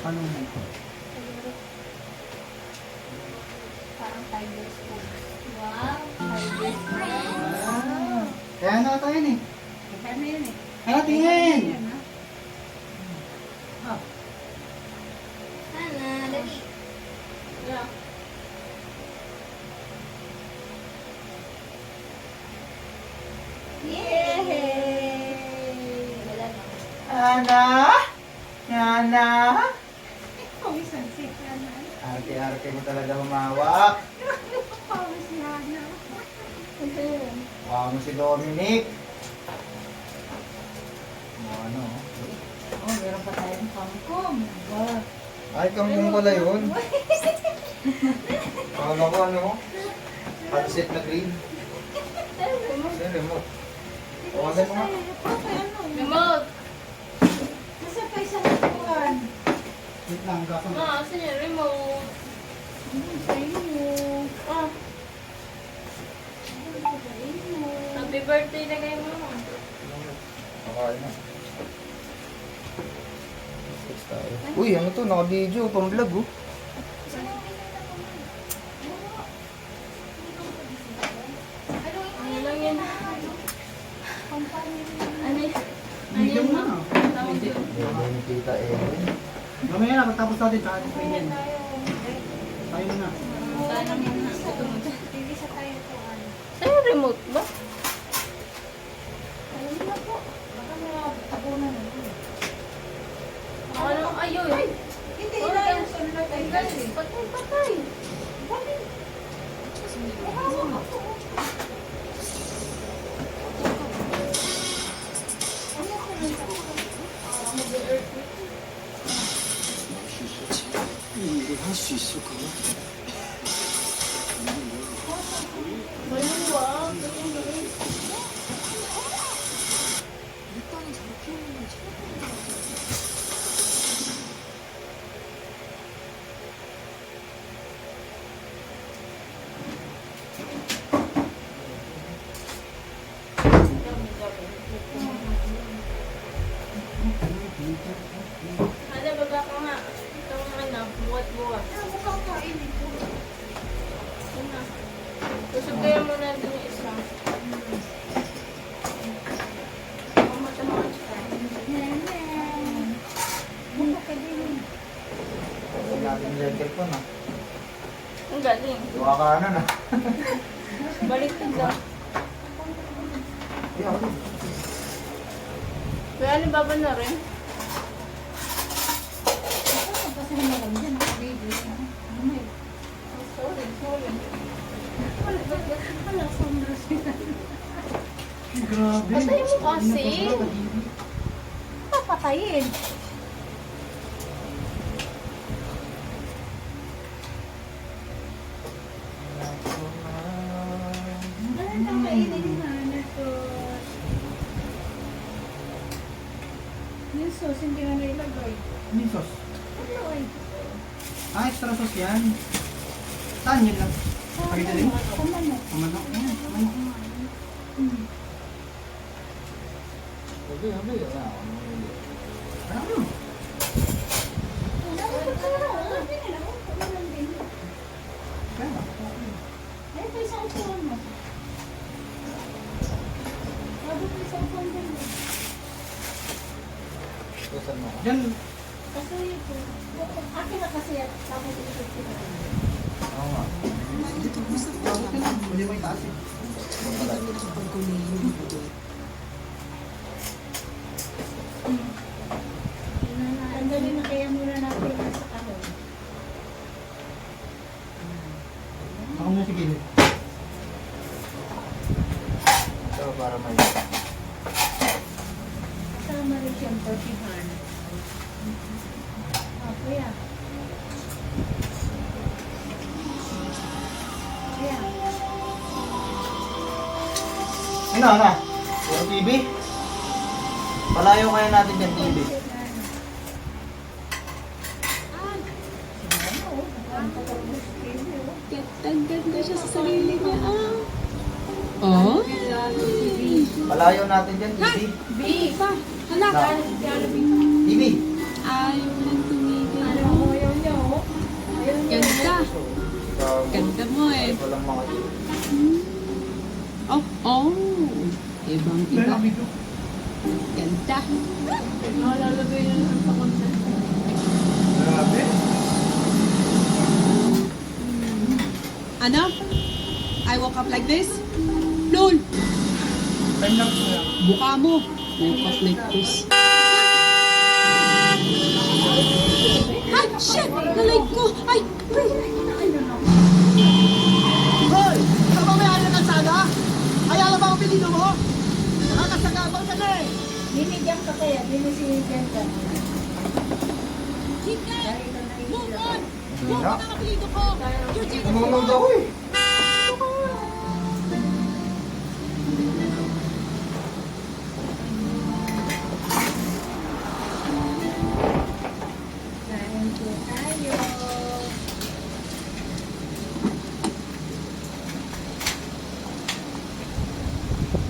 Ano mo? Parang 5 years old. Wow, 5 years old. Ah, kaya na ito yun eh. Ano yun eh? Kaya tingin! Oh. Sana, dali. Yeah. Yay! Wala na. Ana? Nana? Pawisan si Ana. Arte-arte mo talaga humawak. Pawis na Ana. Wow mo si Dominic. Ano? Oh, meron pa tayong kangkong. Wow. Ay, kambing pala yun. Akala ko ano? Pansit na green. Ano remote? Tawagan mo nga. Remote! Nasa pa isang kuwan? Wait lang, gasa mo. Saan yung remote? Sa inyo. Ah. Happy birthday na kayo mo. Pakain na. Uy, ano to? Naka-video, pang-vlog oh. Ano lang yun? Ano yun? Video mo na. Tawag yun. Hindi ni Tita Erin. Mamaya na, pagtapos natin, tsaka natin kainin. Tayo na. Saan ang yun? Tigisa tayo ito. Saan yung remote ba? Ayun na po. Baka tabunan na yun. Ano? Ayun. Hindi, ilayan. Patay, patay. Bakit? 이걸 할 수 있을까? Ano, baga ka nga. Itong ano, buwat-buwat. Mukhang kain ito. Yun na. Susugayan mo na din yung isa. Huwag natin letter po na. Ang galing. Iwa ka na na. Baliktad lang. Iwa ka. Kaya ano baba na rin? Sorry, sorry. Wala, sombras sila. Grabe. Patay mo kasi. Papatayin. Ano na kainin na to? Yung sauce, hindi na nailagay. Ano yung sauce? Ano ay? Ah, extra sauce yan. Saan yun lang? Pakita din? Kumano? Kumano? Ayan, kumano. Sabi. Ano? Kaya. Ito isang phone mo. Sabi ko isang phone din mo. Susan mo. Yan. Kasi ito. Akin na kasi yan. Tapos ito sila. Oo nga. Bakit ka lang? Hindi mo itaas eh. Tanggalin na kaya muna natin yan sa kahon. Ako muna sa gilid. Ito para may... Kasama rin siyang tortihan. Kuya. Kuya. Ano? Yung TV? Palayo kaya natin yung TV. Ang ganda siya sa sarili niya. Oh? Palayo natin dyan, TV. Pa, hala. TV. Ayaw lang tumigil. walang mga yun. Oh, oh. Ibang iba. Ganda. Nalalagay niya lang sa content. Grabe. Ano? I woke up like this? Lol! Time lapse na lang. Buka mo. Woke up like this. Ay, shit! Nalay ko! Ay! Hoy! Ikaw ba may ano ng sana? Ayala ba ang pilido mo? Nakakasagabang ka na eh! Binigyan ka kaya, binigyan ka. Chika! Move on! Move on ang apelido ko! Georgina! Tumulog ako eh. Kain po tayo.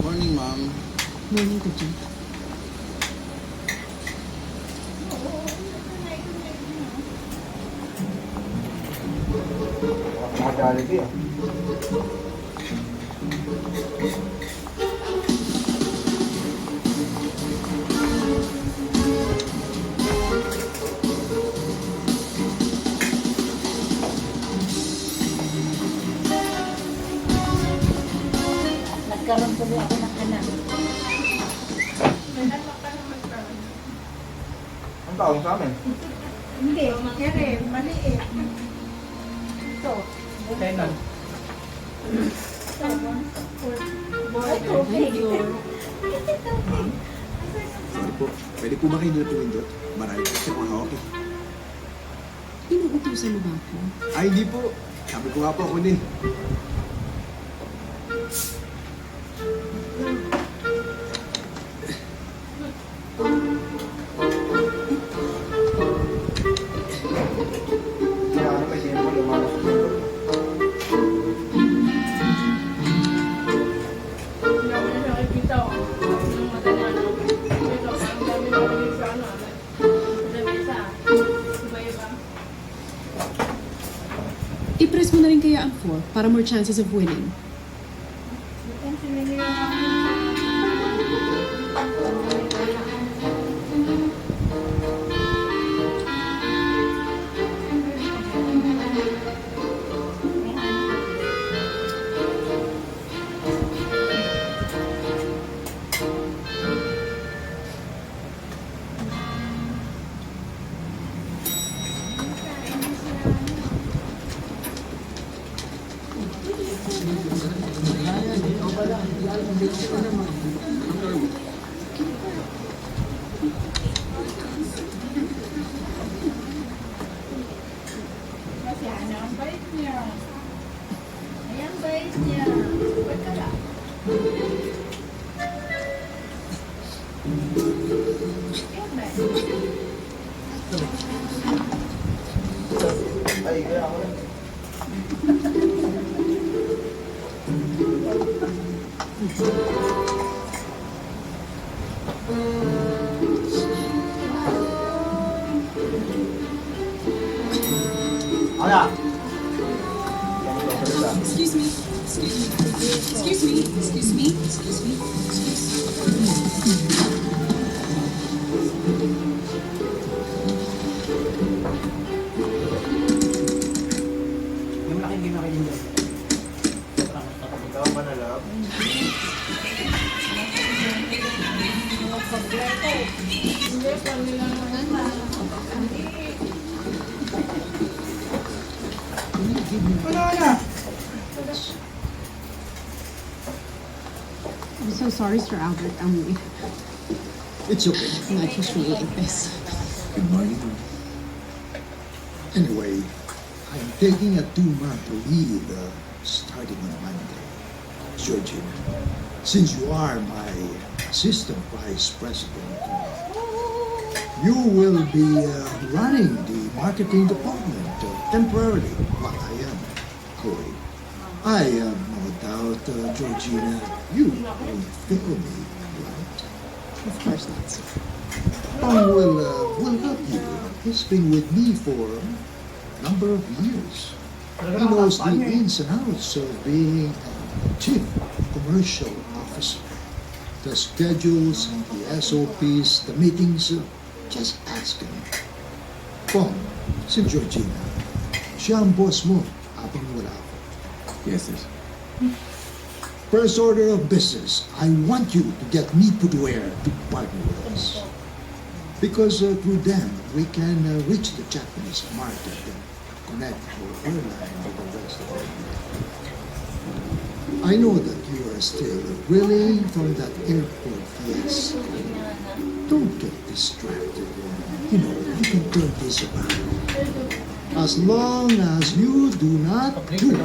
Morning, ma'am. Morning ko, Jim. Mga Jollibee ah. Nagkaroon tuloy ako ng anak. Ang taong sa amin. Hindi, kere, maliit. Ito. Tenon. Boy, tubig. Sorry po. Pwede po ba kayo nila pumindot? Marami po siya mga hawak eh. Inuutusan mo ba ako? Ay, hindi po. Sabi ko nga po ako din. Kaya ano may sino lumalas sa mundo. Hindi ako na nakikita ko. Yung mata niya, no? Ito, ang dami na rin sa ano. Sa mesa. Iba-iba. I-press mo na rin kaya ang 4 para more chances of winning. Ang siniliwa namin. Kasi ano ang bait niya. Ayan bait niya. Ba't ka lang? Ayan bait. Ay, kaya ako lang. Ano? Yan ito, salita. Excuse me. Excuse me. Excuse me. Excuse me. Excuse me. Yung malaking ginakin yun. Ikaw ba na love? Hindi, kami lang naman. Ano na? I'm so sorry, Sir Albert. It's okay. I'm not usually like this. Good morning. Anyway, I'm taking a 2-month leave starting on Monday. Georgina, since you are my assistant vice president, you will be running the marketing department temporarily while I am going. I have no doubt, Georgina, you will fill me, right? Of course not, sir. Tom will help you. He's been with me for a number of years. He knows the ins and outs of being a chief commercial officer. The schedules, the SOPs, the meetings, just ask him. Pong, si Georgina, siya ang boss mo habang wala ako. Yes, sir. First order of business, I want you to get me Footwear to partner with us. Because through them, we can reach the Japanese market and connect our airline with the rest of the world. I know that you are still reeling from that airport fiasco. Don't get distracted. You know, you can turn this around. As long as you do not do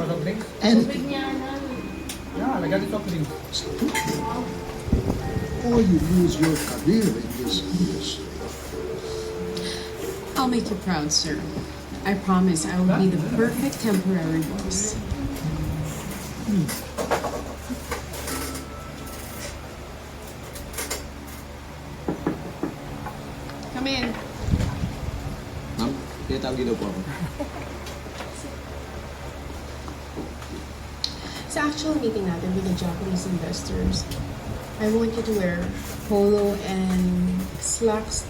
anything stupid, or you lose your career in this industry. I'll make you proud, sir. I promise I will be the perfect temporary boss. Come in. Ma'am, tinatawag daw po ako. Sa actual meeting natin with the Japanese investors, I want you to wear polo and slacks